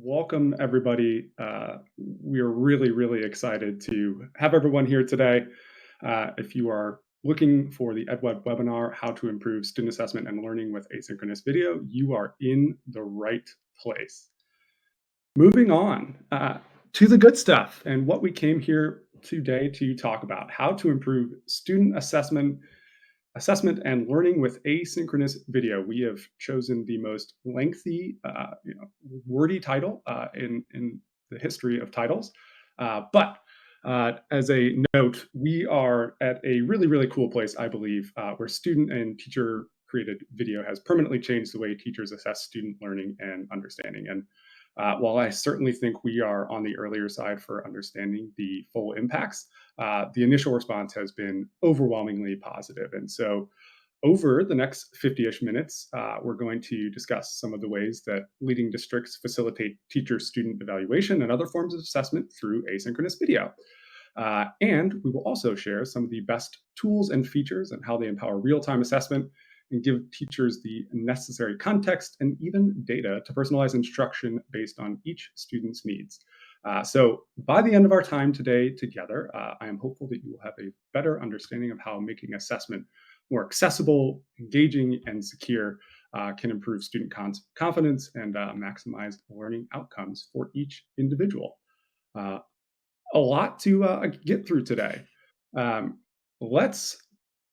Welcome, everybody. We are really excited to have everyone here today. If you are looking for the EdWeb webinar, How to Improve Student Assessment and Learning with Asynchronous Video, you are in the right place. Moving on to the good stuff and what we came here today to talk about, how to improve student assessment and learning with asynchronous video. We have chosen the most lengthy, wordy title in the history of titles. But as a note, we are at a really cool place, I believe, where student and teacher created video has permanently changed the way teachers assess student learning and understanding. And while I certainly think we are on the earlier side for understanding the full impacts, the initial response has been overwhelmingly positive. And so over the next 50-ish minutes, we're going to discuss some of the ways that leading districts facilitate teacher-student evaluation and other forms of assessment through asynchronous video. And we will also share some of the best tools and features and how they empower real-time assessment and give teachers the necessary context and even data to personalize instruction based on each student's needs. So by the end of our time today together, I am hopeful that you will have a better understanding of how making assessment more accessible, engaging, and secure can improve student confidence and maximize learning outcomes for each individual. A lot to get through today. Let's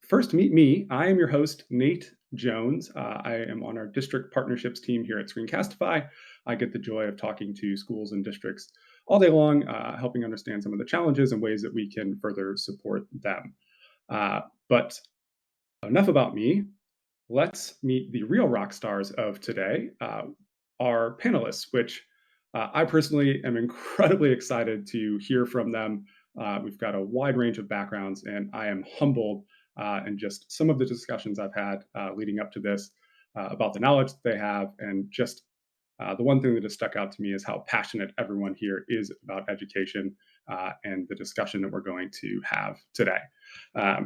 first meet me. I am your host, Nate Jones. I am on our district partnerships team here at Screencastify. I get the joy of talking to schools and districts all day long, helping understand some of the challenges and ways that we can further support them. But enough about me. Let's meet the real rock stars of today, our panelists, which I personally am incredibly excited to hear from them. We've got a wide range of backgrounds, and I am humbled and just some of the discussions I've had leading up to this about the knowledge that they have. And just the one thing that has stuck out to me is how passionate everyone here is about education and the discussion that we're going to have today.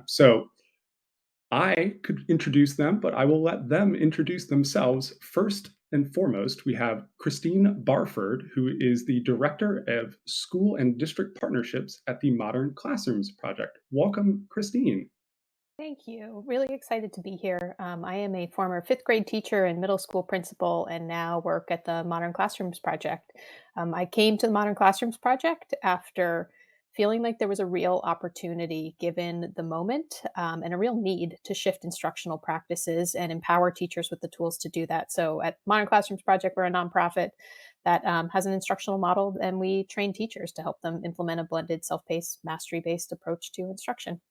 So I could introduce them, but I will let them introduce themselves. First and foremost, we have Christine Barford, who is the Director of School and District Partnerships at the Modern Classrooms Project. Welcome, Christine. Thank you. Really excited to be here. I am a former fifth grade teacher and middle school principal and now work at the Modern Classrooms Project. I came to the Modern Classrooms Project after feeling like there was a real opportunity given the moment and a real need to shift instructional practices and empower teachers with the tools to do that. So at Modern Classrooms Project, we're a nonprofit that has an instructional model, and we train teachers to help them implement a blended, self-paced, mastery-based approach to instruction.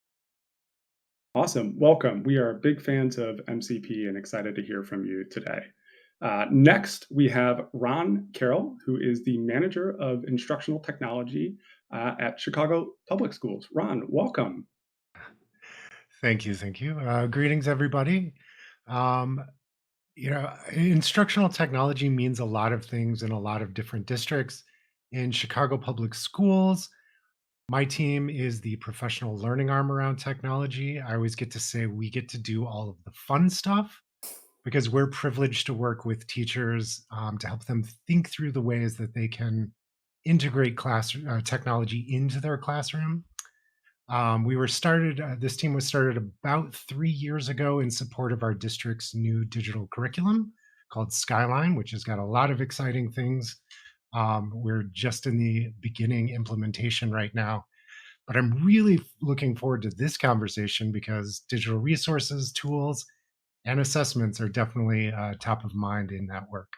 Awesome. Welcome. We are big fans of MCP and excited to hear from you today. Next, we have Ron Carroll, who is the Manager of Instructional Technology at Chicago Public Schools. Ron, welcome. Thank you. Greetings, everybody. Instructional technology means a lot of things in a lot of different districts. In Chicago Public Schools, my team is the professional learning arm around technology. I always get to say we get to do all of the fun stuff because we're privileged to work with teachers to help them think through the ways that they can integrate technology into their classroom. This team was started about 3 years ago in support of our district's new digital curriculum called Skyline, which has got a lot of exciting things. We're just in the beginning implementation right now, but I'm really looking forward to this conversation because digital resources, tools, and assessments are definitely top of mind in that work.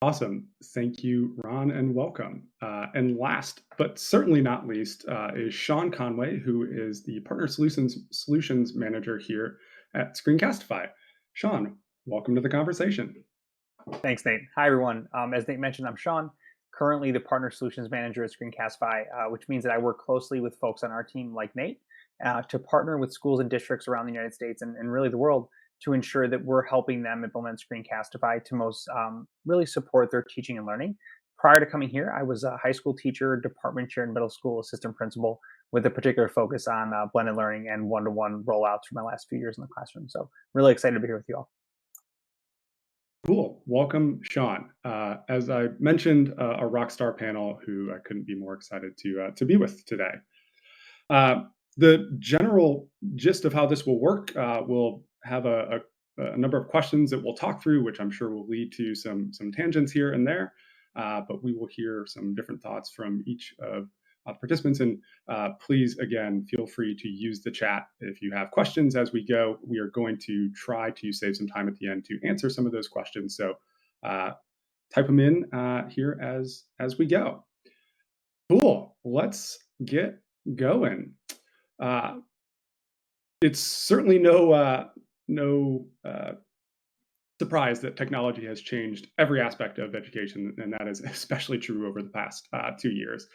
Awesome. Thank you, Ron, and welcome. And last, but certainly not least, is Sean Conway, who is the Partner Solutions Manager here at Screencastify. Sean, welcome to the conversation. Thanks, Nate. Hi, everyone. As Nate mentioned, I'm Sean, currently the Partner Solutions Manager at Screencastify, which means that I work closely with folks on our team like Nate to partner with schools and districts around the United States and really the world to ensure that we're helping them implement Screencastify to most really support their teaching and learning. Prior to coming here, I was a high school teacher, department chair, and middle school assistant principal with a particular focus on blended learning and one-to-one rollouts for my last few years in the classroom. So really excited to be here with you all. Cool. Welcome, Sean. As I mentioned, a rock star panel who I couldn't be more excited to be with today. Uh, the general gist of how this will work, we'll have a number of questions that we'll talk through, which I'm sure will lead to some tangents here and there. But we will hear some different thoughts from each of participants. And please, again, feel free to use the chat if you have questions as we go. We are going to try to save some time at the end to answer some of those questions. So uh, type them in here as we go. Cool. Let's get going. Uh, it's certainly no surprise that technology has changed every aspect of education, and that is especially true over the past 2 years.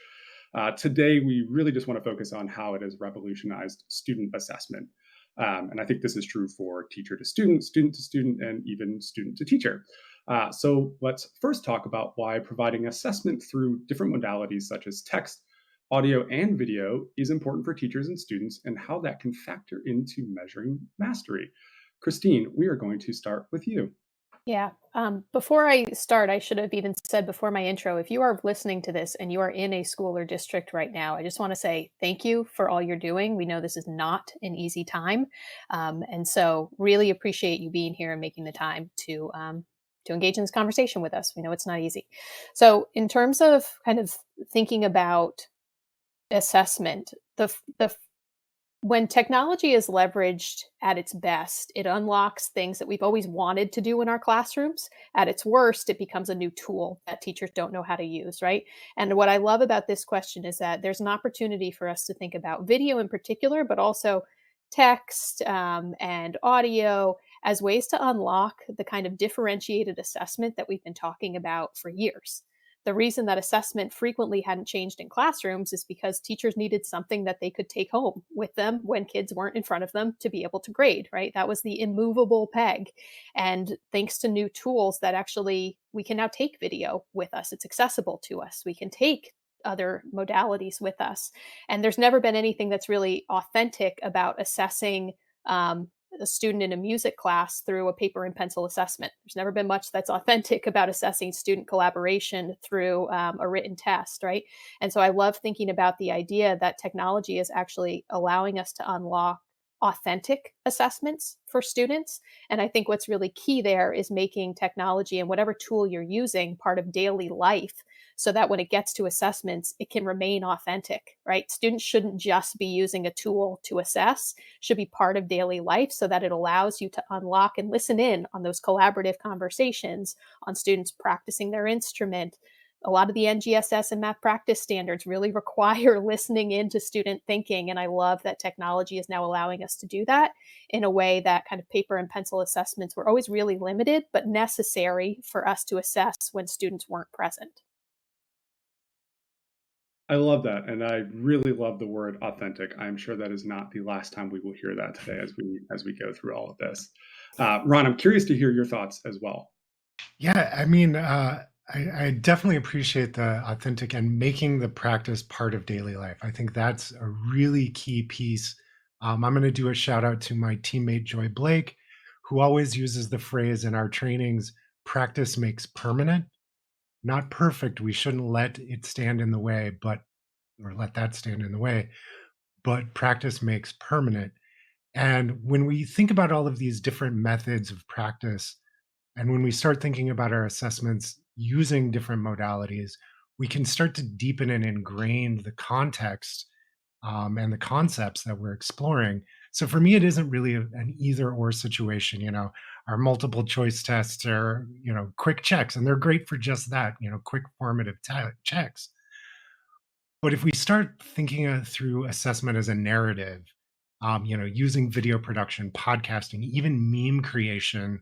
Today, we really just want to focus on how it has revolutionized student assessment. And I think this is true for teacher to student, and even student to teacher. So let's first talk about why providing assessment through different modalities such as text, audio, and video is important for teachers and students, and how that can factor into measuring mastery. Christine, we are going to start with you. Yeah. Before I start, I should have even said before my intro, if you are listening to this and you are in a school or district right now, I just want to say thank you for all you're doing. We know this is not an easy time. And so really appreciate you being here and making the time to engage in this conversation with us. We know it's not easy. So in terms of kind of thinking about assessment, the when technology is leveraged at its best, it unlocks things that we've always wanted to do in our classrooms. At its worst, it becomes a new tool that teachers don't know how to use, right? And what I love about this question is that there's an opportunity for us to think about video in particular, but also text and audio as ways to unlock the kind of differentiated assessment that we've been talking about for years. The reason that assessment frequently hadn't changed in classrooms is because teachers needed something that they could take home with them when kids weren't in front of them to be able to grade, right? That was the immovable peg. And thanks to new tools that actually we can now take video with us, it's accessible to us. We can take other modalities with us. And there's never been anything that's really authentic about assessing a student in a music class through a paper and pencil assessment. There's never been much that's authentic about assessing student collaboration through a written test, right? And so I love thinking about the idea that technology is actually allowing us to unlock authentic assessments for students. And I think what's really key there is making technology and whatever tool you're using part of daily life so that when it gets to assessments, it can remain authentic, right? Students shouldn't just be using a tool to assess, should be part of daily life so that it allows you to unlock and listen in on those collaborative conversations, on students practicing their instrument. A lot of the NGSS and math practice standards really require listening into student thinking. And I love that technology is now allowing us to do that in a way that kind of paper and pencil assessments were always really limited, but necessary for us to assess when students weren't present. I love that, and I really love the word authentic. I'm sure that is not the last time we will hear that today as we go through all of this. Ron, I'm curious to hear your thoughts as well. Yeah, I mean, I definitely appreciate the authentic and making the practice part of daily life. I think that's a really key piece. I'm going to do a shout out to my teammate Joy Blake, who always uses the phrase in our trainings, practice makes permanent. Not perfect. We shouldn't let it stand in the way, or let that stand in the way, but practice makes permanent. And when we think about all of these different methods of practice, and when we start thinking about our assessments using different modalities, we can start to deepen and ingrain the context and the concepts that we're exploring. So for me, it isn't really an either or situation. Our multiple choice tests are, quick checks, and they're great for just that, quick formative checks. But if we start thinking through assessment as a narrative, using video production, podcasting, even meme creation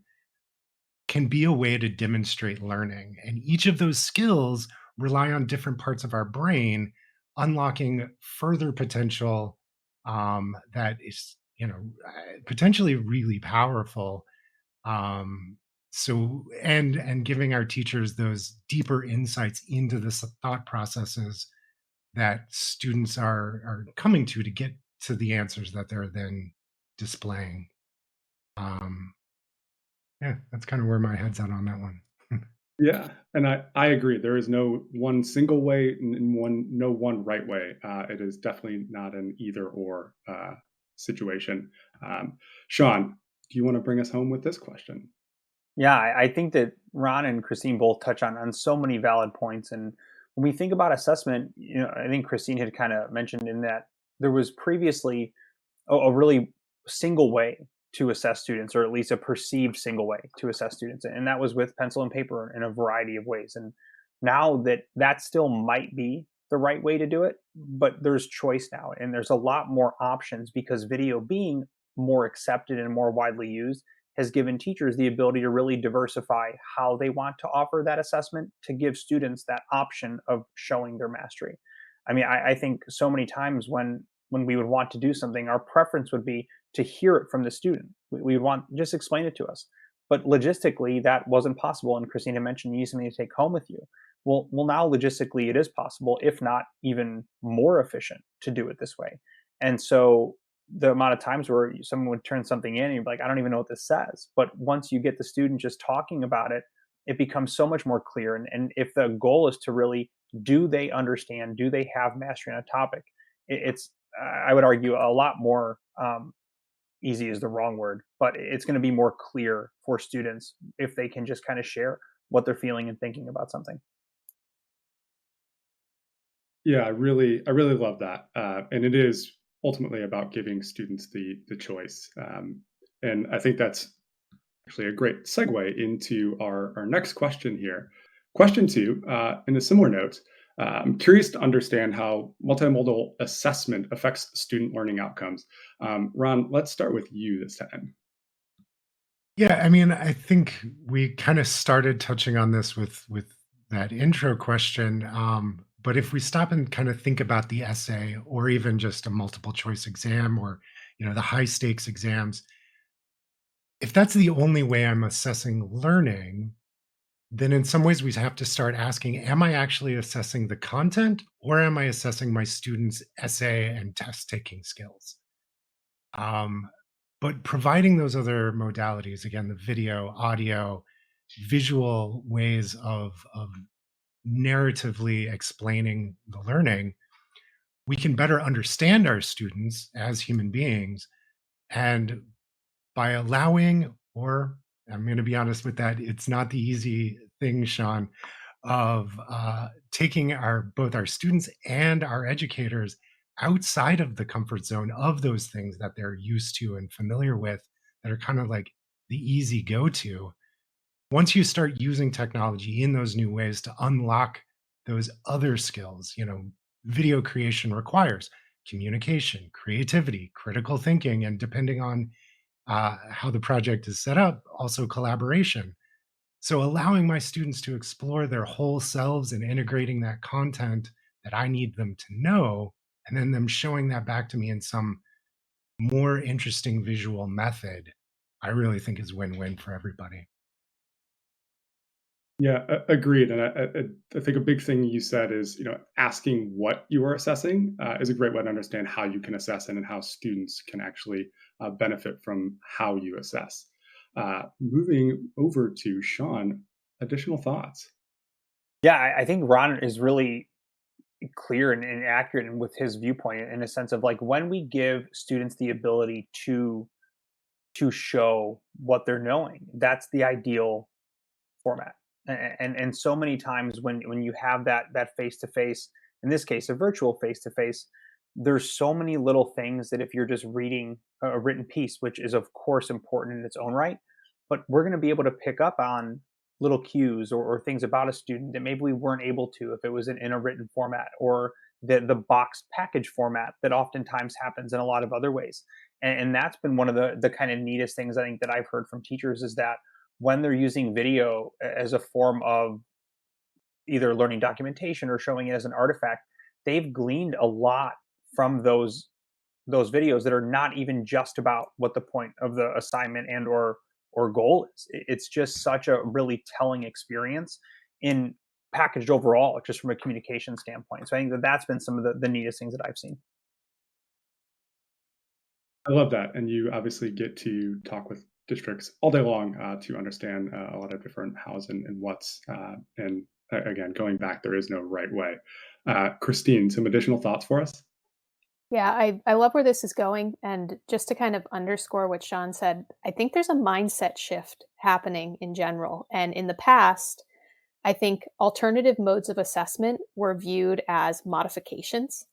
can be a way to demonstrate learning. And each of those skills rely on different parts of our brain, unlocking further potential that is, potentially really powerful. Um, and giving our teachers those deeper insights into the thought processes that students are coming to get to the answers that they're then displaying. Um, Yeah, that's kind of where my head's at on that one. Yeah, and I agree. There is no one single way and no one right way. It is definitely not an either or situation. Sean, do you want to bring us home with this question? Yeah, I think that Ron and Christine both touch on so many valid points. And when we think about assessment, I think Christine had kind of mentioned in that there was previously a really single way to assess students, or at least a perceived single way to assess students, and that was with pencil and paper in a variety of ways. And now that still might be the right way to do it, but there's choice now, and there's a lot more options because video being more accepted and more widely used has given teachers the ability to really diversify how they want to offer that assessment to give students that option of showing their mastery. I mean, I think so many times when we would want to do something, our preference would be to hear it from the student. We would want just explain it to us. But logistically, that wasn't possible. And Christina mentioned you need something to take home with you. Well, now logistically, it is possible, if not even more efficient, to do it this way. And so the amount of times where someone would turn something in and you're like, I don't even know what this says. But once you get the student just talking about it, it becomes so much more clear. And if the goal is to really, do they understand? Do they have mastery on a topic? It's, I would argue, a lot more easy is the wrong word, but it's going to be more clear for students if they can just kind of share what they're feeling and thinking about something. Yeah, I really love that, and it is ultimately about giving students the choice. And I think that's actually a great segue into our next question here. Question two, in a similar note, I'm curious to understand how multimodal assessment affects student learning outcomes. Ron, let's start with you this time. Yeah, I mean, I think we kind of started touching on this with that intro question. But if we stop and kind of think about the essay, or even just a multiple choice exam, or the high stakes exams, if that's the only way I'm assessing learning, then in some ways we have to start asking, am I actually assessing the content, or am I assessing my students' essay and test taking skills? Um, but providing those other modalities, again, the video, audio, visual ways of narratively explaining the learning, we can better understand our students as human beings. And by allowing, or I'm going to be honest with that, it's not the easy thing, Sean, of taking our both our students and our educators outside of the comfort zone of those things that they're used to and familiar with, that are kind of like the easy go to. Once you start using technology in those new ways to unlock those other skills, video creation requires communication, creativity, critical thinking, and depending on how the project is set up, also collaboration. So allowing my students to explore their whole selves and integrating that content that I need them to know, and then them showing that back to me in some more interesting visual method, I really think is win-win for everybody. Yeah, agreed. And I think a big thing you said is, asking what you are assessing is a great way to understand how you can assess and how students can actually benefit from how you assess. Moving over to Sean, additional thoughts. Yeah, I think Ron is really clear and accurate with his viewpoint, in a sense of like, when we give students the ability to show what they're knowing, that's the ideal format. And so many times when you have that face to face, in this case a virtual face to face, there's so many little things that if you're just reading a written piece, which is of course important in its own right, but we're going to be able to pick up on little cues, or things about a student that maybe we weren't able to if it was in a written format, or the boxed package format that oftentimes happens in a lot of other ways. And that's been one of the kind of neatest things I think that I've heard from teachers, is that when they're using video as a form of either learning documentation or showing it as an artifact, they've gleaned a lot from those videos that are not even just about what the point of the assignment and or goal is. It's just such a really telling experience in packaged overall, just from a communication standpoint. So I think that that's been some of the neatest things that I've seen. I love that. And you obviously get to talk with districts all day long to understand a lot of different hows and whats. And again, going back, there is no right way. Christine, some additional thoughts for us? Yeah, I love where this is going. And just to kind of underscore what Sean said, I think there's a mindset shift happening in general. And in the past, I think alternative modes of assessment were viewed as modifications.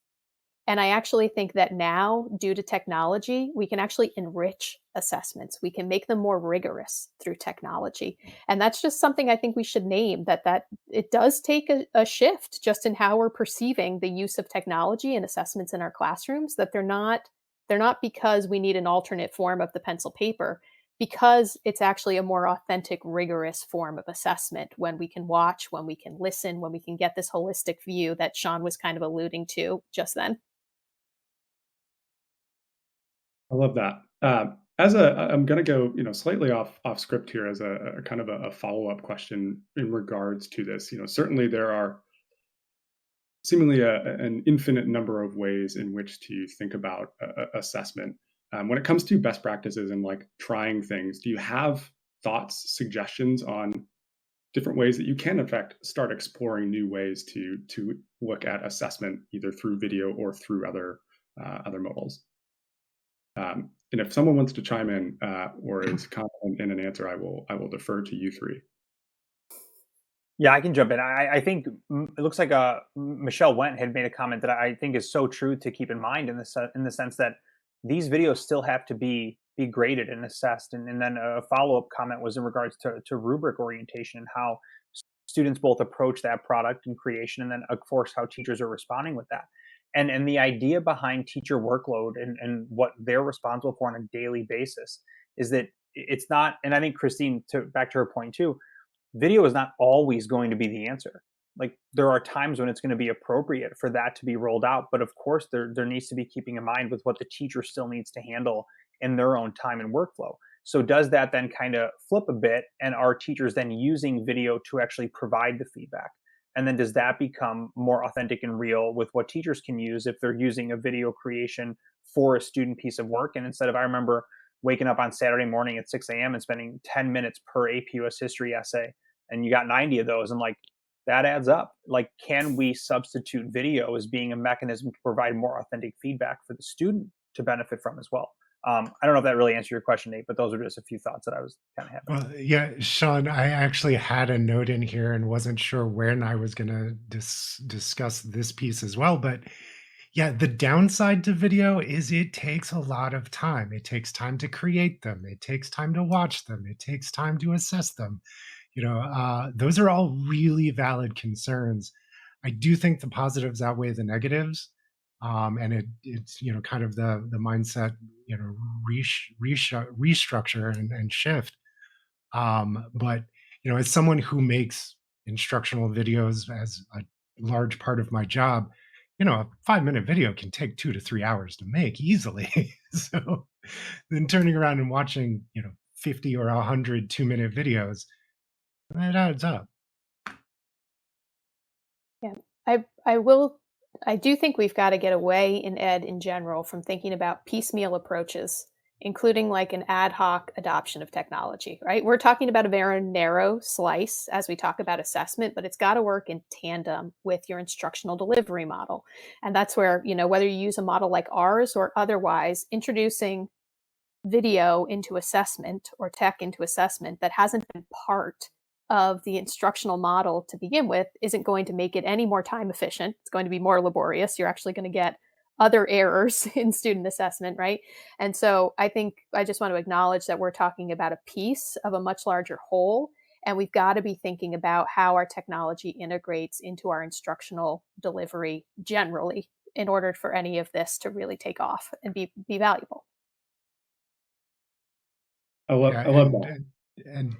And I actually think that now, due to technology, we can actually enrich assessments. We can make them more rigorous through technology. And that's just something I think we should name, that it does take a shift just in how we're perceiving the use of technology and assessments in our classrooms, that they're not because we need an alternate form of the pencil paper, because it's actually a more authentic, rigorous form of assessment when we can watch, when we can listen, when we can get this holistic view that Sean was kind of alluding to just then. I love that. I'm going to go, slightly off script here as a kind of a follow up question in regards to this. Certainly there are seemingly an infinite number of ways in which to think about assessment. When it comes to best practices and like trying things, do you have thoughts, suggestions on different ways that you can, in fact, start exploring new ways to look at assessment, either through video or through other modals? And if someone wants to chime in or is confident in an answer, I will defer to you three. Yeah, I can jump in. I think it looks like Michelle Went had made a comment that I think is so true to keep in mind in the sense that these videos still have to be graded and assessed. And then a follow up comment was in regards to rubric orientation and how students both approach that product and creation, and then of course how teachers are responding with that. And the idea behind teacher workload and what they're responsible for on a daily basis is that it's not. And I think Christine, back to her point too, video is not always going to be the answer. Like there are times when it's going to be appropriate for that to be rolled out, but of course there needs to be keeping in mind with what the teacher still needs to handle in their own time and workflow. So does that then kind of flip a bit, and are teachers then using video to actually provide the feedback? And then does that become more authentic and real with what teachers can use if they're using a video creation for a student piece of work? And instead of, I remember waking up on Saturday morning at 6 a.m. and spending 10 minutes per AP US history essay, and you got 90 of those, and like that adds up. Like, can we substitute video as being a mechanism to provide more authentic feedback for the student to benefit from as well? I don't know if that really answered your question, Nate, but those are just a few thoughts that I was kind of having. Well, yeah, Sean, I actually had a note in here and wasn't sure when I was going to discuss this piece as well. But yeah, the downside to video is it takes a lot of time. It takes time to create them. It takes time to watch them. It takes time to assess them. Those are all really valid concerns. I do think the positives outweigh the negatives, and it's kind of the mindset, restructure and shift. But as someone who makes instructional videos as a large part of my job, a 5-minute video can take 2 to 3 hours to make easily. So then turning around and watching 50 or 100 2-minute videos, that adds up. Yeah, I do think we've got to get away in ed in general from thinking about piecemeal approaches, including like an ad hoc adoption of technology, right? We're talking about a very narrow slice as we talk about assessment, but it's got to work in tandem with your instructional delivery model. And that's where, whether you use a model like ours or otherwise, introducing video into assessment or tech into assessment that hasn't been part of the instructional model to begin with isn't going to make it any more time efficient. It's going to be more laborious. You're actually going to get other errors in student assessment, right? And so I think I just want to acknowledge that we're talking about a piece of a much larger whole, and we've got to be thinking about how our technology integrates into our instructional delivery generally in order for any of this to really take off and be valuable. Yeah, I love that. and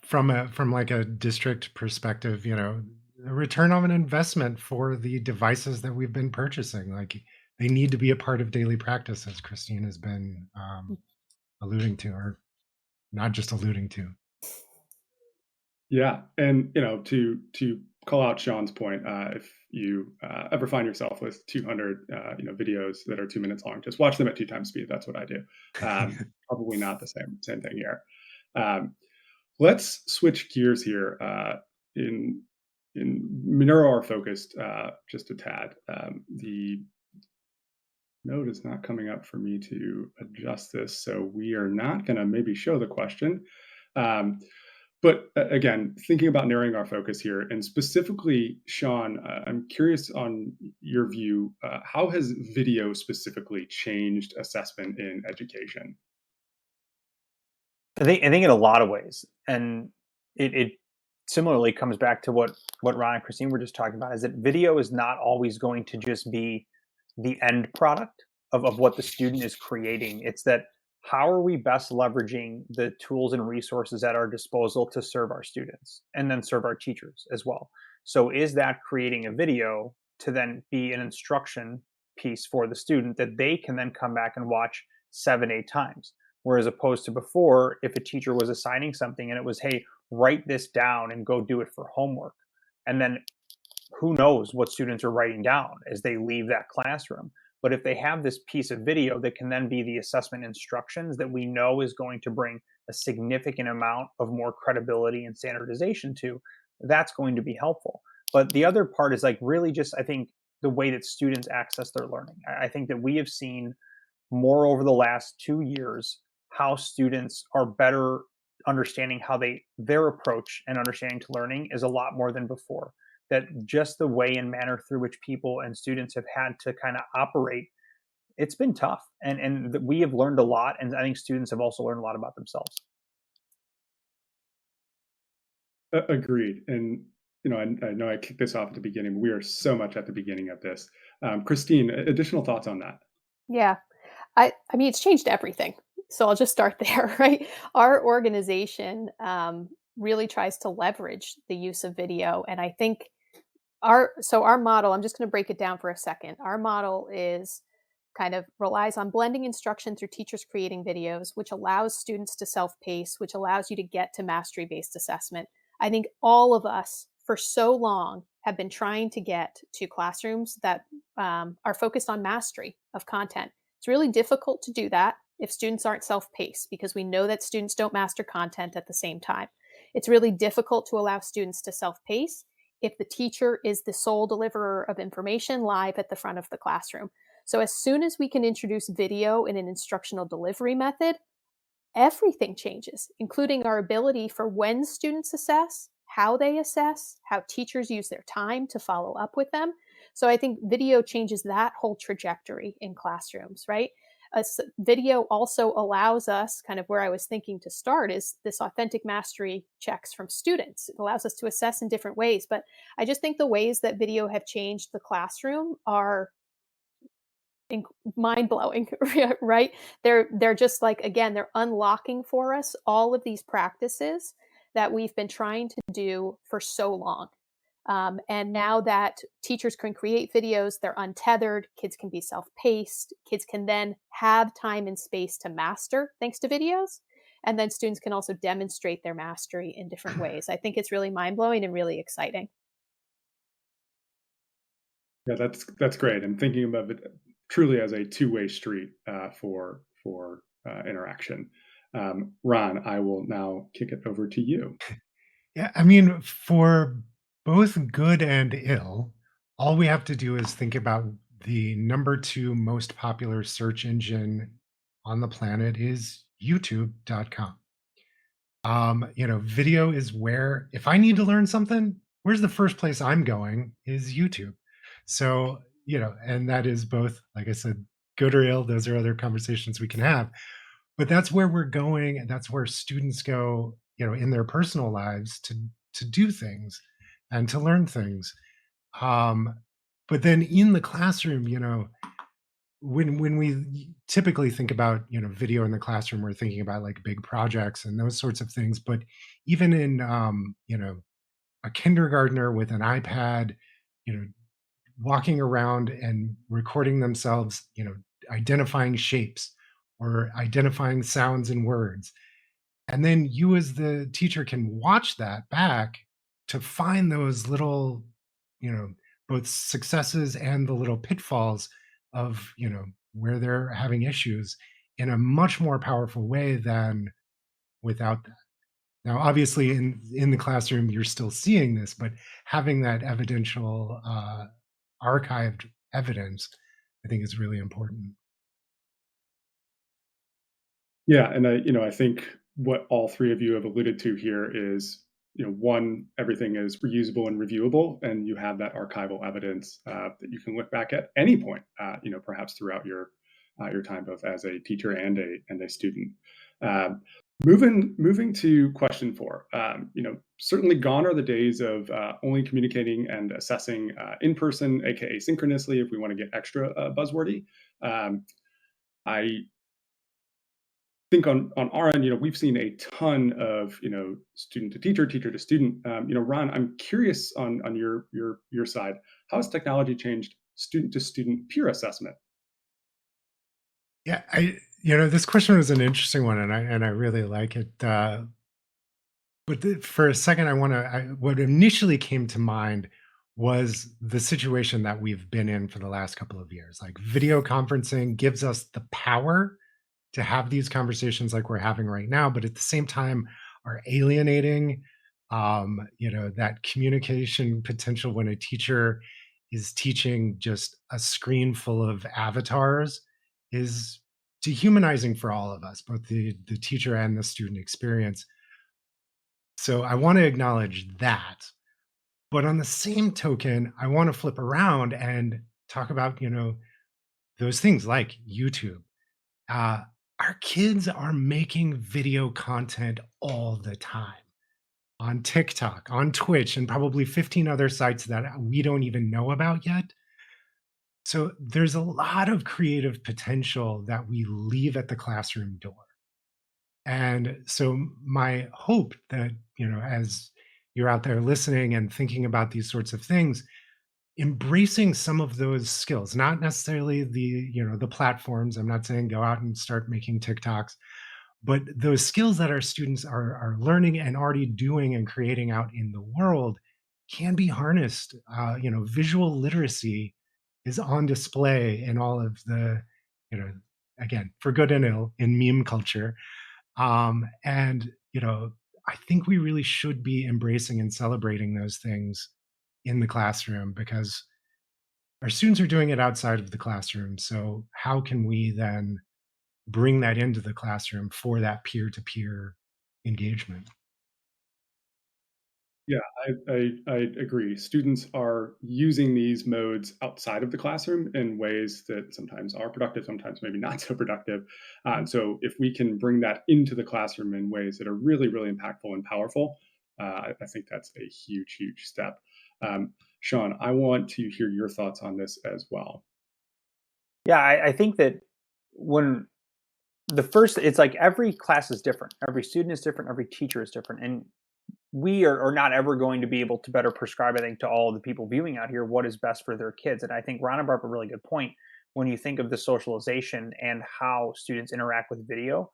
from like a district perspective, a return on an investment for the devices that we've been purchasing, like they need to be a part of daily practice, as Christine has been alluding to, or not just alluding to. Yeah, and to call out Sean's point. If you ever find yourself with 200 videos that are 2 minutes long, just watch them at 2 times speed. That's what I do. Probably not the same thing here. Um, let's switch gears here in narrow our focus just a tad. The note is not coming up for me to adjust this, so we are not going to maybe show the question. But again, thinking about narrowing our focus here, and specifically, Sean, I'm curious on your view. How has video specifically changed assessment in education? I think in a lot of ways, and it similarly comes back to what Ron and Christine were just talking about, is that video is not always going to just be the end product of what the student is creating. It's that, how are we best leveraging the tools and resources at our disposal to serve our students and then serve our teachers as well. So is that creating a video to then be an instruction piece for the student that they can then come back and watch 7, 8 times? Whereas opposed to before, if a teacher was assigning something and it was, hey, write this down and go do it for homework. And then who knows what students are writing down as they leave that classroom. But if they have this piece of video that can then be the assessment instructions that we know is going to bring a significant amount of more credibility and standardization to, that's going to be helpful. But the other part is like really just, I think, the way that students access their learning. I think that we have seen more over the last 2 years how students are better understanding how their approach and understanding to learning is a lot more than before. That just the way and manner through which people and students have had to kind of operate, it's been tough. And we have learned a lot. And I think students have also learned a lot about themselves. Agreed. And I know I kicked this off at the beginning, but we are so much at the beginning of this. Christine, additional thoughts on that? Yeah. I mean, it's changed everything. So I'll just start there, right? Our organization really tries to leverage the use of video. And I think our model, I'm just going to break it down for a second. Our model is kind of relies on blending instruction through teachers creating videos, which allows students to self-pace, which allows you to get to mastery-based assessment. I think all of us for so long have been trying to get to classrooms that are focused on mastery of content. It's really difficult to do that if students aren't self-paced, because we know that students don't master content at the same time. It's really difficult to allow students to self-pace if the teacher is the sole deliverer of information live at the front of the classroom. So as soon as we can introduce video in an instructional delivery method, everything changes, including our ability for when students assess, how teachers use their time to follow up with them. So I think video changes that whole trajectory in classrooms, right? Video also allows us, kind of where I was thinking to start, is this authentic mastery checks from students. It allows us to assess in different ways. But I just think the ways that video have changed the classroom are mind-blowing, right? They're just like, again, they're unlocking for us all of these practices that we've been trying to do for so long. And now that teachers can create videos, they're untethered, kids can be self-paced, kids can then have time and space to master thanks to videos. And then students can also demonstrate their mastery in different ways. I think it's really mind-blowing and really exciting. Yeah, that's great. And thinking about it truly as a two-way street for interaction. Ron, I will now kick it over to you. Yeah, I mean, for both good and ill, all we have to do is think about the number 2 most popular search engine on the planet is youtube.com. Video is where, if I need to learn something, where's the first place I'm going is YouTube. So, and that is both, like I said, good or ill. Those are other conversations we can have. But that's where we're going, and that's where students go, in their personal lives to do things and to learn things. But then in the classroom, when we typically think about video in the classroom, we're thinking about like big projects and those sorts of things. But even in a kindergartner with an iPad, walking around and recording themselves, identifying shapes or identifying sounds and words. And then you as the teacher can watch that back to find those little, you know, both successes and the little pitfalls of, where they're having issues in a much more powerful way than without that. Now, obviously, in the classroom, you're still seeing this, but having that evidential archived evidence, I think, is really important. Yeah, and I think what all three of you have alluded to here is, one, everything is reusable and reviewable, and you have that archival evidence that you can look back at any point, perhaps throughout your time both as a teacher and a student. Um, moving to question four, certainly gone are the days of only communicating and assessing in person, aka synchronously, if we want to get extra buzzwordy. Um, I think on our end, we've seen a ton of, student to teacher, teacher to student. Ron, I'm curious on your side, how has technology changed student to student peer assessment? Yeah, this question was an interesting one, and I really like it. For a second, what initially came to mind was the situation that we've been in for the last couple of years. Like, video conferencing gives us the power to have these conversations like we're having right now, but at the same time are alienating that communication potential when a teacher is teaching just a screen full of avatars is dehumanizing for all of us, both the teacher and the student experience. So I want to acknowledge that. But on the same token, I want to flip around and talk about, those things like YouTube. Uh, our kids are making video content all the time on TikTok, on Twitch, and probably 15 other sites that we don't even know about yet. So there's a lot of creative potential that we leave at the classroom door. And so my hope that, as you're out there listening and thinking about these sorts of things, embracing some of those skills, not necessarily the platforms. I'm not saying go out and start making TikToks, but those skills that our students are learning and already doing and creating out in the world can be harnessed. Visual literacy is on display in all of the, you know, again, for good and ill in meme culture. And, I think we really should be embracing and celebrating those things in the classroom because our students are doing it outside of the classroom. So, how can we then bring that into the classroom for that peer to peer engagement? Yeah, I agree. Students are using these modes outside of the classroom in ways that sometimes are productive, sometimes maybe not so productive. And so, if we can bring that into the classroom in ways that are really, really impactful and powerful, I think that's a huge, huge step. Sean, I want to hear your thoughts on this as well. Yeah, I think that when it's like every class is different, every student is different, every teacher is different, and we are not ever going to be able to better prescribe, I think, to all of the people viewing out here what is best for their kids. And I think Rana brought up a really good point when you think of the socialization and how students interact with video.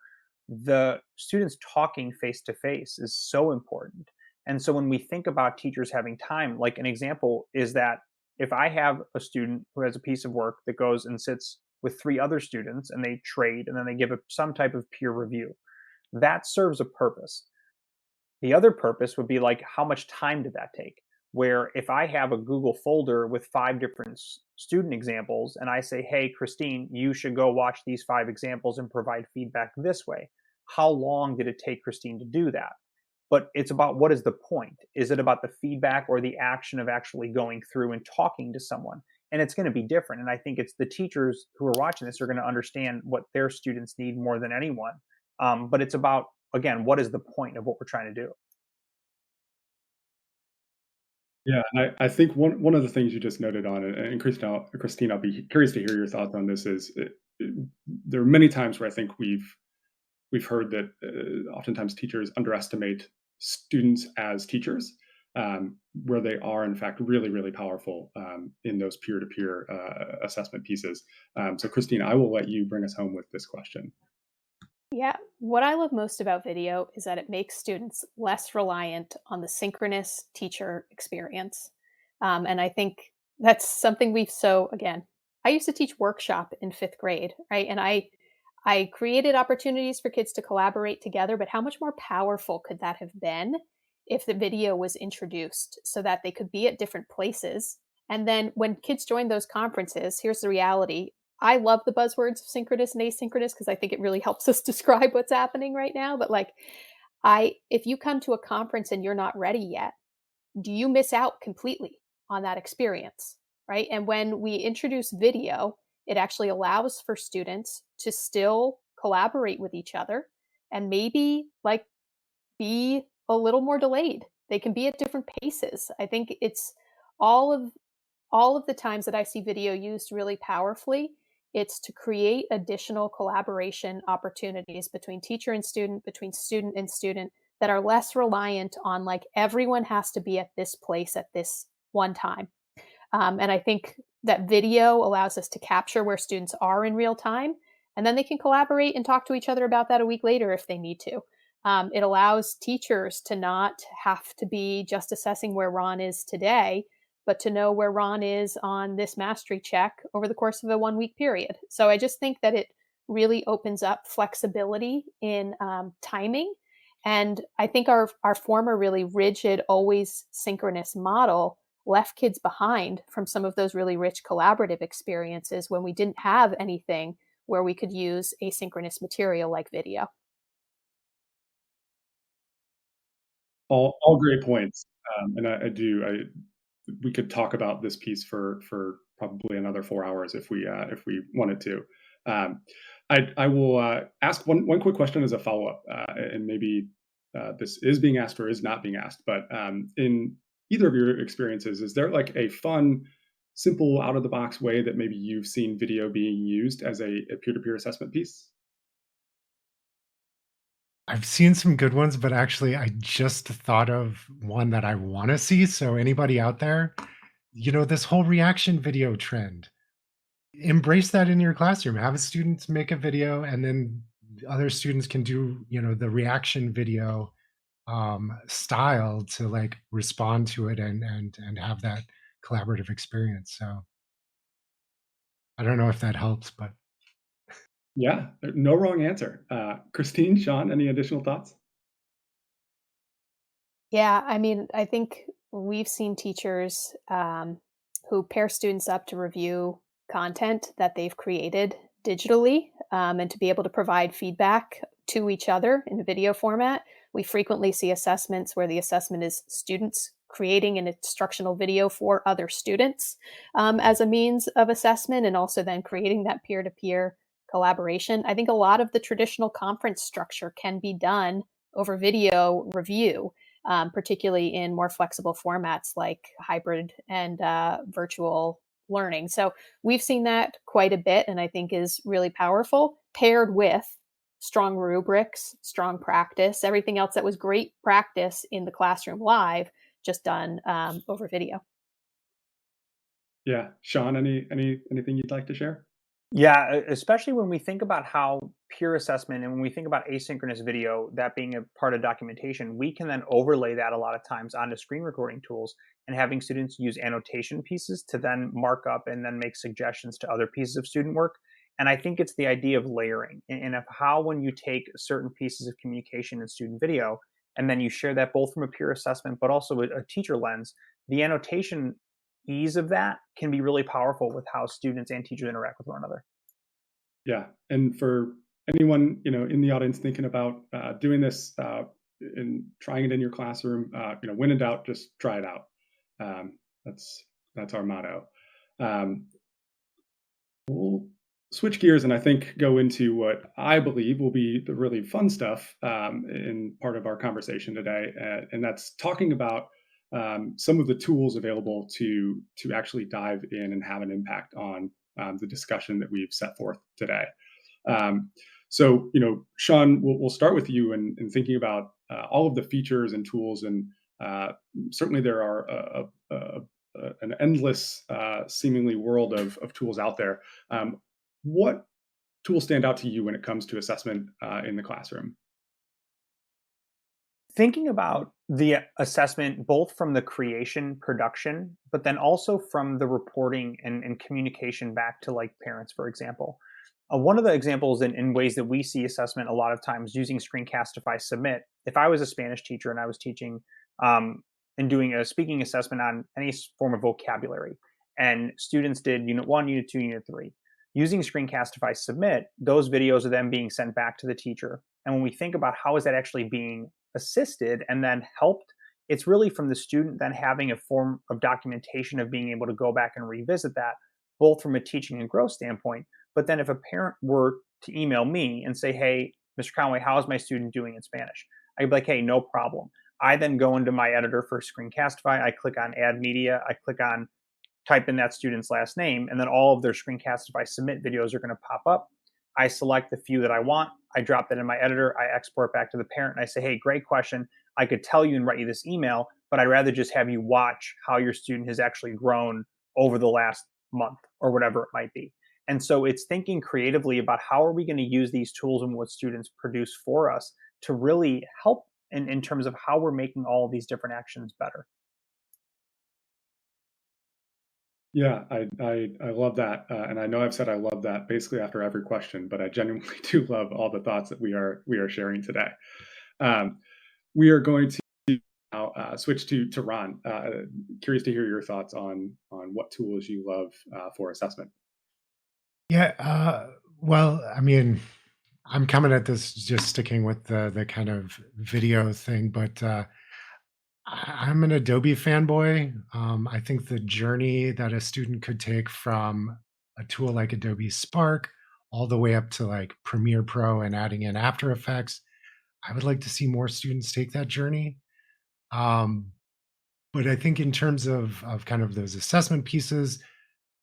The students talking face to face is so important. And so when we think about teachers having time, like an example is that if I have a student who has a piece of work that goes and sits with three other students and they trade and then they give some type of peer review, that serves a purpose. The other purpose would be like, how much time did that take? Where if I have a Google folder with five different student examples and I say, hey, Christine, you should go watch these five examples and provide feedback this way. How long did it take Christine to do that? But it's about what is the point? Is it about the feedback or the action of actually going through and talking to someone? And it's going to be different. And I think it's the teachers who are watching this are going to understand what their students need more than anyone. But it's about, again, what is the point of what we're trying to do? Yeah, and I think one of the things you just noted on it, and Christine, I'll be curious to hear your thoughts on this. There are many times where I think we've heard that oftentimes teachers underestimate students as teachers, where they are in fact really, really powerful in those peer-to-peer assessment pieces. So, Christine, I will let you bring us home with this question. Yeah. What I love most about video is that it makes students less reliant on the synchronous teacher experience. And I think that's something again, I used to teach workshop in fifth grade, right? And I created opportunities for kids to collaborate together, but how much more powerful could that have been if the video was introduced so that they could be at different places? And then when kids join those conferences, here's the reality. I love the buzzwords of synchronous and asynchronous because I think it really helps us describe what's happening right now. But like, if you come to a conference and you're not ready yet, do you miss out completely on that experience, right? And when we introduce video, it actually allows for students to still collaborate with each other and maybe like be a little more delayed. They can be at different paces. I think it's all of all of the times that I see video used really powerfully, it's to create additional collaboration opportunities between teacher and student, between student and student that are less reliant on like everyone has to be at this place at this one time. And I think that video allows us to capture where students are in real time, and then they can collaborate and talk to each other about that a week later if they need to. It allows teachers to not have to be just assessing where Ron is today, but to know where Ron is on this mastery check over the course of a 1 week period. So I just think that it really opens up flexibility in timing. And I think our former really rigid, always synchronous model left kids behind from some of those really rich collaborative experiences when we didn't have anything where we could use asynchronous material like video. All great points. And I do. We could talk about this piece for probably another 4 hours if we wanted to. Um, I will ask one quick question as a follow up, and maybe this is being asked or is not being asked. But in either of your experiences, is there like a fun, simple, out of the box way that maybe you've seen video being used as a peer to peer assessment piece? I've seen some good ones, but actually, I just thought of one that I want to see. So, anybody out there, this whole reaction video trend, embrace that in your classroom. Have a student make a video, and then other students can do, the reaction video style to like respond to it and have that collaborative experience. So, I don't know if that helps, but Yeah, no wrong answer. Christine, Sean, any additional thoughts? Yeah, I mean, I think we've seen teachers who pair students up to review content that they've created digitally and to be able to provide feedback to each other in a video format. We frequently see assessments where the assessment is students creating an instructional video for other students as a means of assessment and also then creating that peer to peer collaboration. I think a lot of the traditional conference structure can be done over video review, particularly in more flexible formats like hybrid and virtual learning. So we've seen that quite a bit, and I think is really powerful, paired with strong rubrics, strong practice, everything else that was great practice in the classroom live, just done over video. Yeah, Sean, anything you'd like to share? Yeah, especially when we think about how peer assessment and when we think about asynchronous video, that being a part of documentation, we can then overlay that a lot of times onto screen recording tools and having students use annotation pieces to then mark up and then make suggestions to other pieces of student work. And I think it's the idea of layering and of how when you take certain pieces of communication in student video and then you share that both from a peer assessment but also a teacher lens, the annotation ease of that can be really powerful with how students and teachers interact with one another. Yeah, and for anyone in the audience thinking about doing this and trying it in your classroom, when in doubt, just try it out. Um, that's our motto. Um, we'll switch gears and I think go into what I believe will be the really fun stuff in part of our conversation today, and that's talking about some of the tools available to actually dive in and have an impact on the discussion that we've set forth today. Um, so, Sean, we'll start with you and thinking about all of the features and tools, and certainly there are an endless, seemingly world of tools out there. What tools stand out to you when it comes to assessment in the classroom? Thinking about the assessment both from the creation production, but then also from the reporting and communication back to like parents, for example. One of the examples in ways that we see assessment a lot of times using Screencastify Submit. If I was a Spanish teacher and I was teaching and doing a speaking assessment on any form of vocabulary, and students did Unit 1, Unit 2, Unit 3, using Screencastify Submit, those videos are then being sent back to the teacher. And when we think about how is that actually being assisted and then helped, it's really from the student then having a form of documentation of being able to go back and revisit that, both from a teaching and growth standpoint. But then if a parent were to email me and say, hey, Mr. Conway, how is my student doing in Spanish? I'd be like, hey, no problem. I then go into my editor for Screencastify. I click on add media. I click on type in that student's last name, and then all of their Screencastify Submit videos are going to pop up. I select the few that I want. I drop that in my editor. I export back to the parent and I say, hey, great question. I could tell you and write you this email, but I'd rather just have you watch how your student has actually grown over the last month or whatever it might be. And so it's thinking creatively about how are we going to use these tools and what students produce for us to really help in terms of how we're making all of these different actions better. Yeah, I love that, and I know I've said I love that basically after every question, but I genuinely do love all the thoughts that we are sharing today. Um, we are going to now switch to Ron. Curious to hear your thoughts on what tools you love for assessment. Yeah, well, I mean, I'm coming at this just sticking with the kind of video thing, but I'm an Adobe fanboy. I think the journey that a student could take from a tool like Adobe Spark all the way up to like Premiere Pro and adding in After Effects, I would like to see more students take that journey. Um, but I think in terms of kind of those assessment pieces,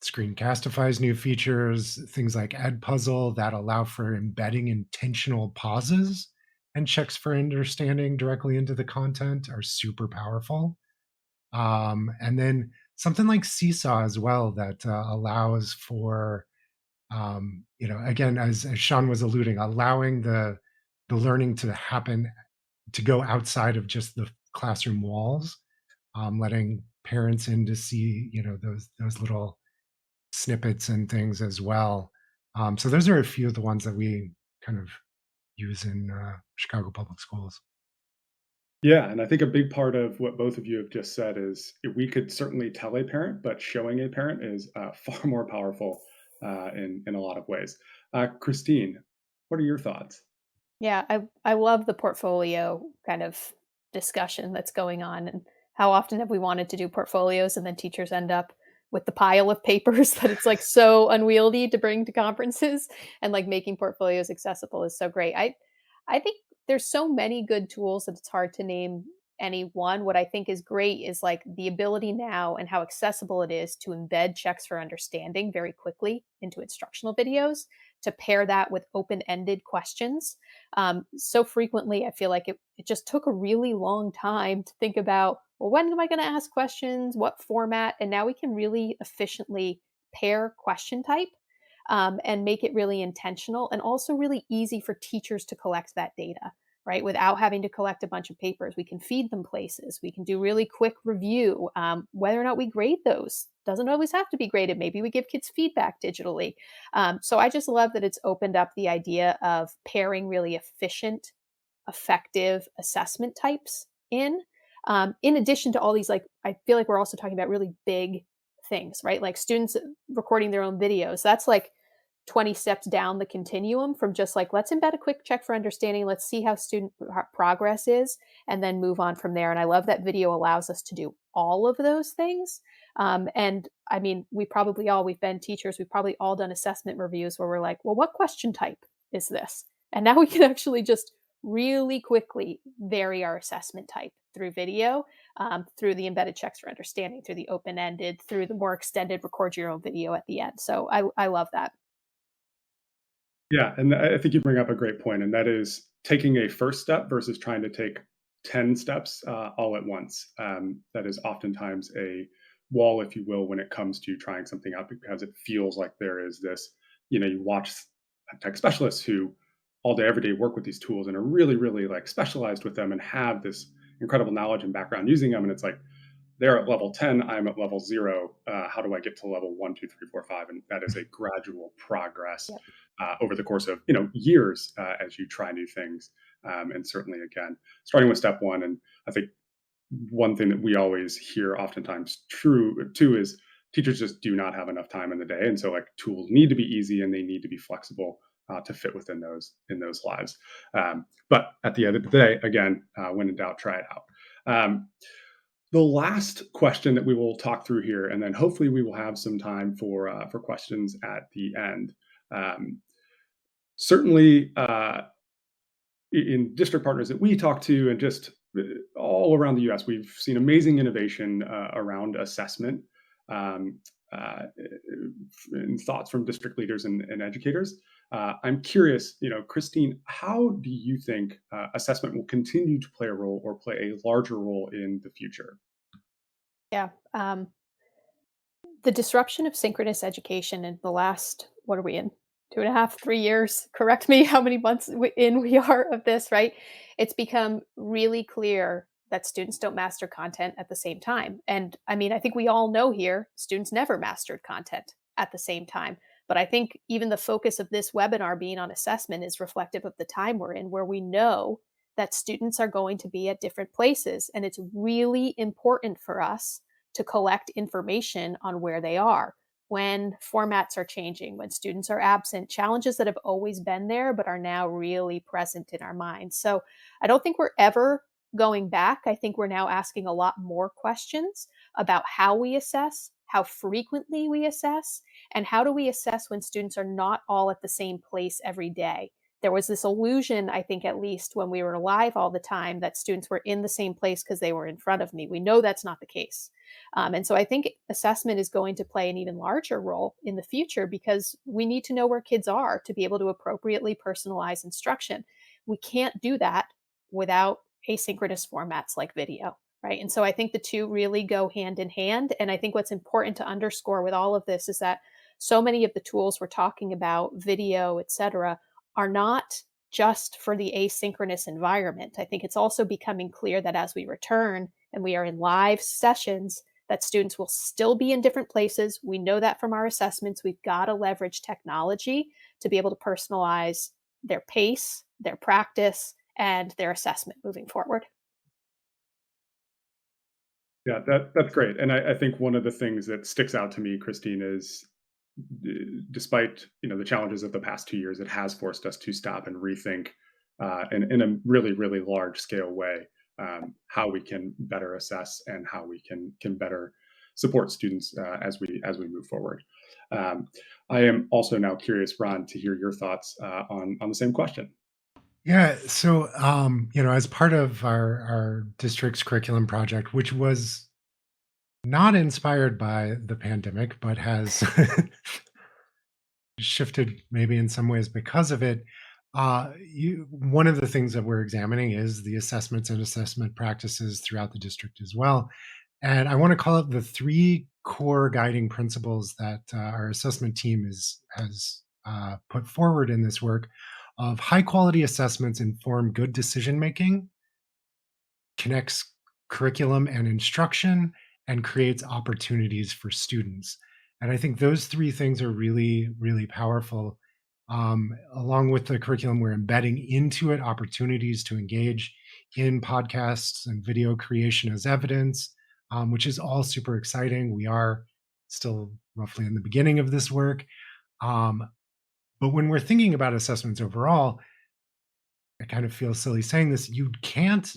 Screencastify's new features, things like Edpuzzle that allow for embedding intentional pauses and checks for understanding directly into the content are super powerful. And then something like Seesaw as well that allows for, again, as Sean was alluding, allowing the learning to happen to go outside of just the classroom walls, letting parents in to see, those little snippets and things as well. So those are a few of the ones that we kind of use in Chicago Public Schools. Yeah, and I think a big part of what both of you have just said is we could certainly tell a parent, but showing a parent is far more powerful in a lot of ways. Christine, what are your thoughts? Yeah, I love the portfolio kind of discussion that's going on, and how often have we wanted to do portfolios and then teachers end up with the pile of papers that it's like so unwieldy to bring to conferences, and like making portfolios accessible is so great. I think there's so many good tools that it's hard to name any one. What I think is great is like the ability now and how accessible it is to embed checks for understanding very quickly into instructional videos, to pair that with open-ended questions. So frequently, I feel like it just took a really long time to think about, well, when am I going to ask questions? What format? And now we can really efficiently pair question type, and make it really intentional and also really easy for teachers to collect that data, right? Without having to collect a bunch of papers. We can feed them places. We can do really quick review. Whether or not we grade those doesn't always have to be graded. Maybe we give kids feedback digitally. So I just love that it's opened up the idea of pairing really efficient, effective assessment types in addition to all these, like, I feel like we're also talking about really big things, right? Like students recording their own videos. That's like 20 steps down the continuum from just like, let's embed a quick check for understanding. Let's see how student progress is and then move on from there. And I love that video allows us to do all of those things. And I mean, we've been teachers, we've probably all done assessment reviews where we're like, well, what question type is this? And now we can actually just really quickly vary our assessment type through video, through the embedded checks for understanding, through the open-ended, through the more extended record your own video at the end. So I love that. Yeah, and I think you bring up a great point, and that is taking a first step versus trying to take 10 steps all at once. That is oftentimes a wall, if you will, when it comes to trying something out because it feels like there is this, you watch tech specialists who all day, every day work with these tools and are really, really like specialized with them and have this incredible knowledge and background using them. And it's like, they're at level 10, I'm at level 0. How do I get to level 1, 2, 3, 4, 5? And that is a gradual progress Yep. over the course of years as you try new things. And certainly, again, starting with step one. And I think one thing that we always hear oftentimes true too is teachers just do not have enough time in the day, and so like tools need to be easy and they need to be flexible to fit within those lives. But at the end of the day, again, when in doubt, try it out. The last question that we will talk through here, and then hopefully we will have some time for questions at the end. Certainly, in district partners that we talk to, and just all around the U.S., we've seen amazing innovation around assessment, um, and thoughts from district leaders and educators. I'm curious, Christine, how do you think assessment will continue to play a role or play a larger role in the future? Yeah. The disruption of synchronous education in the last, what are we in? 2.5, 3 years. Correct me how many months in we are of this, right? It's become really clear that students don't master content at the same time. And I mean, I think we all know here, students never mastered content at the same time. But I think even the focus of this webinar being on assessment is reflective of the time we're in, where we know that students are going to be at different places. And it's really important for us to collect information on where they are, when formats are changing, when students are absent, challenges that have always been there but are now really present in our minds. So I don't think we're ever going back. I think we're now asking a lot more questions about how we assess, how frequently we assess, and how do we assess when students are not all at the same place every day. There was this illusion, I think, at least when we were live all the time, that students were in the same place because they were in front of me. We know that's not the case. And so I think assessment is going to play an even larger role in the future, because we need to know where kids are to be able to appropriately personalize instruction. We can't do that without asynchronous formats like video, right? And so I think the two really go hand in hand. And I think what's important to underscore with all of this is that so many of the tools we're talking about, video, et cetera, are not just for the asynchronous environment. I think it's also becoming clear that as we return and we are in live sessions, that students will still be in different places. We know that from our assessments. We've got to leverage technology to be able to personalize their pace, their practice, and their assessment moving forward. Yeah, that's great. And I think one of the things that sticks out to me, Christine, is despite the challenges of the past 2 years, it has forced us to stop and rethink in a really, really large scale way how we can better assess and how we can better support students as we move forward. I am also now curious, Ron, to hear your thoughts on the same question. Yeah. So, as part of our district's curriculum project, which was not inspired by the pandemic, but has shifted maybe in some ways because of it. One of the things that we're examining is the assessments and assessment practices throughout the district as well. And I want to call out the three core guiding principles that our assessment team has put forward in this work of high quality assessments inform good decision making, connects curriculum and instruction, and creates opportunities for students. And I think those three things are really, really powerful. Along with the curriculum, we're embedding into it opportunities to engage in podcasts and video creation as evidence, which is all super exciting. We are still roughly in the beginning of this work. But when we're thinking about assessments overall, I kind of feel silly saying this, you can't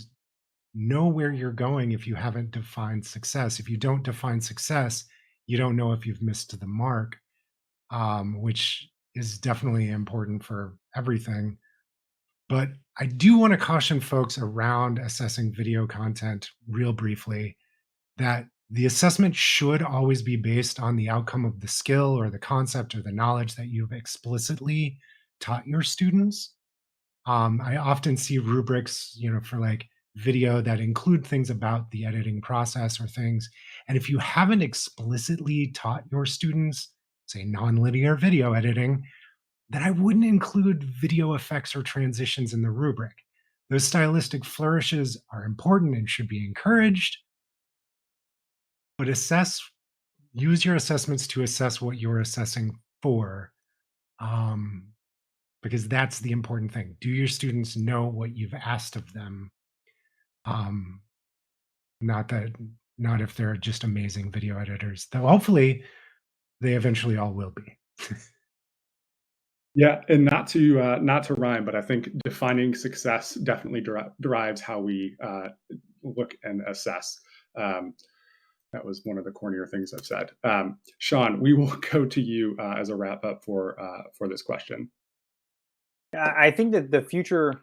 know where you're going if you haven't defined success. If you don't define success, you don't know if you've missed the mark, which is definitely important for everything. But I do want to caution folks around assessing video content real briefly that the assessment should always be based on the outcome of the skill or the concept or the knowledge that you've explicitly taught your students. I often see rubrics, for like video that include things about the editing process or things. And if you haven't explicitly taught your students, say, nonlinear video editing, that I wouldn't include video effects or transitions in the rubric. Those stylistic flourishes are important and should be encouraged, but use your assessments to assess what you're assessing for, um, because that's the important thing. Do your students know what you've asked of them? Um, not that, not if they're just amazing video editors, though hopefully they eventually all will be. Yeah, and not to rhyme, but I think defining success definitely derives how we look and assess. Um, that was one of the cornier things I've said. Sean, we will go to you as a wrap up for this question. I think that the future,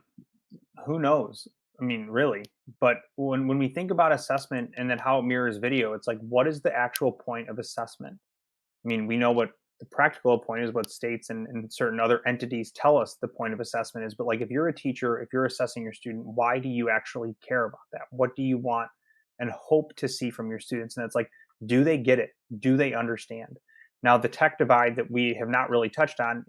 who knows? I mean, really. But when we think about assessment and then how it mirrors video, it's like, what is the actual point of assessment? I mean, we know what the practical point is, what states and certain other entities tell us the point of assessment is. But like, if you're a teacher, if you're assessing your student, why do you actually care about that? What do you want and hope to see from your students? And it's like, do they get it? Do they understand? Now, the tech divide that we have not really touched on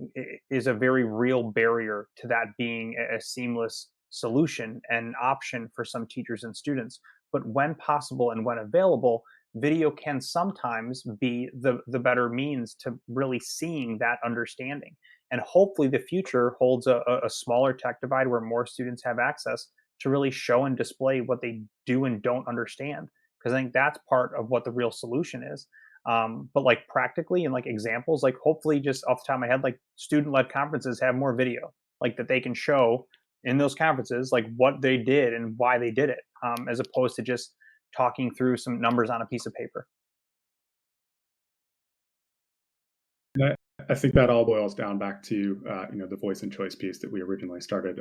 is a very real barrier to that being a seamless solution and option for some teachers and students. But when possible and when available, video can sometimes be the better means to really seeing that understanding. And hopefully the future holds a smaller tech divide where more students have access to really show and display what they do and don't understand. Because I think that's part of what the real solution is. But like practically and like examples, like hopefully just off the top of my head, like student-led conferences have more video, like that they can show in those conferences, like what they did and why they did it, as opposed to just talking through some numbers on a piece of paper. I think that all boils down back to the voice and choice piece that we originally started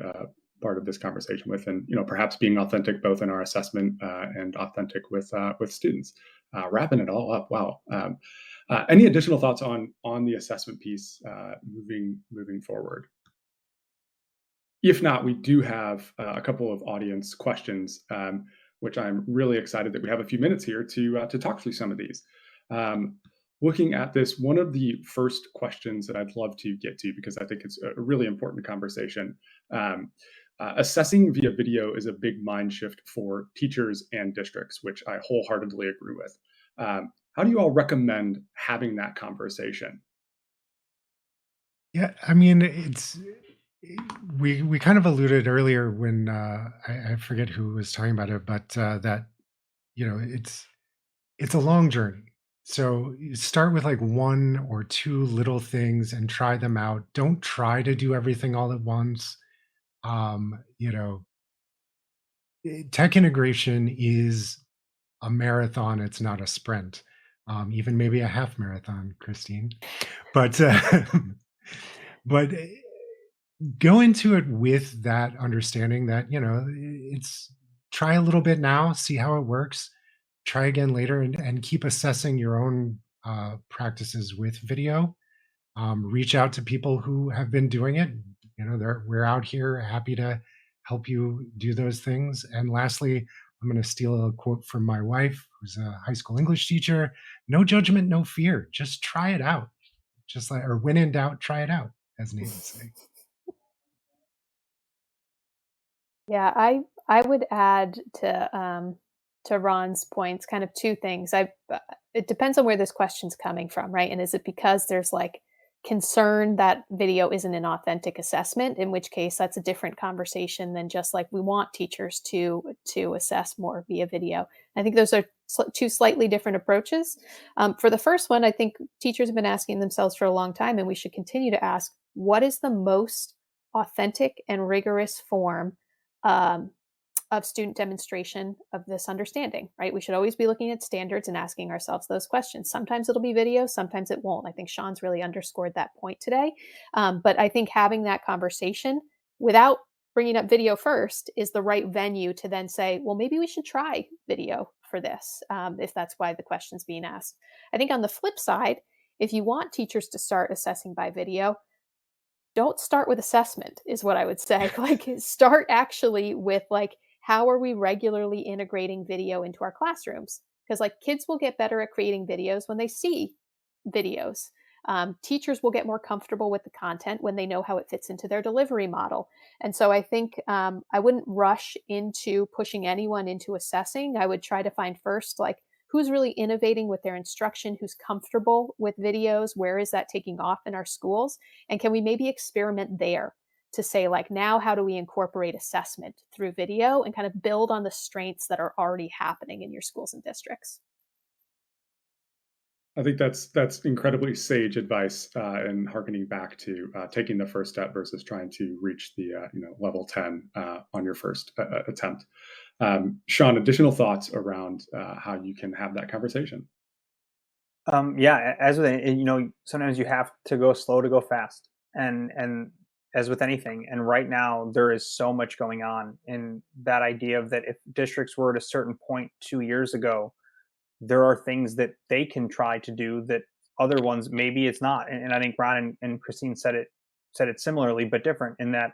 part of this conversation with, and perhaps being authentic both in our assessment and authentic with students. Wrapping it all up. Wow. Any additional thoughts on the assessment piece moving forward? If not, we do have a couple of audience questions, which I'm really excited that we have a few minutes here to talk through some of these. Looking at this, one of the first questions that I'd love to get to, because I think it's a really important conversation. Assessing via video is a big mind shift for teachers and districts, which I wholeheartedly agree with. How do you all recommend having that conversation? Yeah, I mean, we kind of alluded earlier when I forget who was talking about it, but that it's a long journey. So you start with like one or two little things and try them out. Don't try to do everything all at once. Um, you know, Tech integration is a marathon. It's not a sprint. Even maybe a half marathon, Christine. But but go into it with that understanding that it's try a little bit now, see how it works, try again later, and keep assessing your own practices with video. Reach out to people who have been doing it. We're out here happy to help you do those things. And lastly, I'm going to steal a quote from my wife, who's a high school English teacher: no judgment, no fear, just try it out. Just like, or when in doubt, try it out, as Nate would say. Yeah, I would add to Ron's points kind of two things. It depends on where this question's coming from, right? And is it because there's like concern that video isn't an authentic assessment, in which case that's a different conversation than just like we want teachers to assess more via video. I think those are two slightly different approaches. For the first one, I think teachers have been asking themselves for a long time, and we should continue to ask, what is the most authentic and rigorous form um, of student demonstration of this understanding, right? We should always be looking at standards and asking ourselves those questions. Sometimes it'll be video, sometimes it won't. I think Sean's really underscored that point today. But I think having that conversation without bringing up video first is the right venue to then say, well, maybe we should try video for this, if that's why the question's being asked. I think on the flip side, if you want teachers to start assessing by video, don't start with assessment is what I would say. Like, start actually with like, how are we regularly integrating video into our classrooms? Because like kids will get better at creating videos when they see videos. Teachers will get more comfortable with the content when they know how it fits into their delivery model. And so I think I wouldn't rush into pushing anyone into assessing. I would try to find first, like, who's really innovating with their instruction, who's comfortable with videos, where is that taking off in our schools, and can we maybe experiment there to say, like, now how do we incorporate assessment through video and kind of build on the strengths that are already happening in your schools and districts. I think that's incredibly sage advice, and harkening back to taking the first step versus trying to reach the level 10 on your first attempt. Sean, additional thoughts around how you can have that conversation? Yeah, as with sometimes you have to go slow to go fast, and as with anything, and right now there is so much going on in that idea of that if districts were at a certain point 2 years ago, there are things that they can try to do that other ones maybe it's not. And I think Ron and Christine said it similarly, but different in that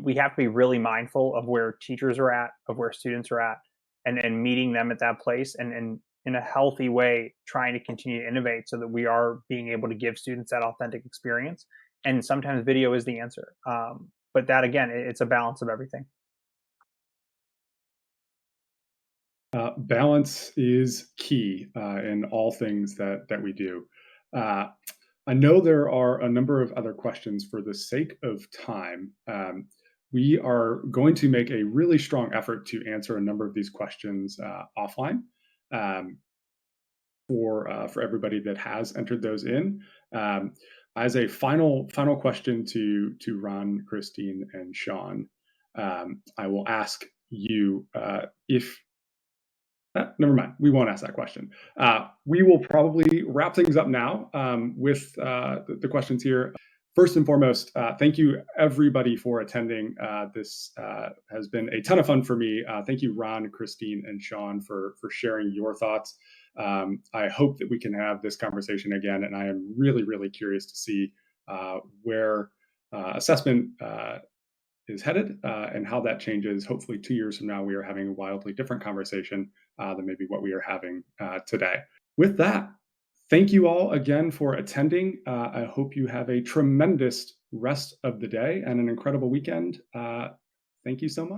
we have to be really mindful of where teachers are at, of where students are at, and meeting them at that place, and in a healthy way, trying to continue to innovate so that we are being able to give students that authentic experience. And sometimes video is the answer. But that again, it's a balance of everything. Balance is key in all things that we do. I know there are a number of other questions. For the sake of time, we are going to make a really strong effort to answer a number of these questions offline for everybody that has entered those in. As a final question to Ron, Christine, and Sean, I will ask you if never mind. We won't ask that question. We will probably wrap things up now with the questions here. First and foremost, thank you everybody for attending. This has been a ton of fun for me. Thank you, Ron, Christine, and Sean for sharing your thoughts. I hope that we can have this conversation again, and I am really, really curious to see where assessment is headed and how that changes. Hopefully 2 years from now, we are having a wildly different conversation than maybe what we are having today. With that, thank you all again for attending. I hope you have a tremendous rest of the day and an incredible weekend. Thank you so much.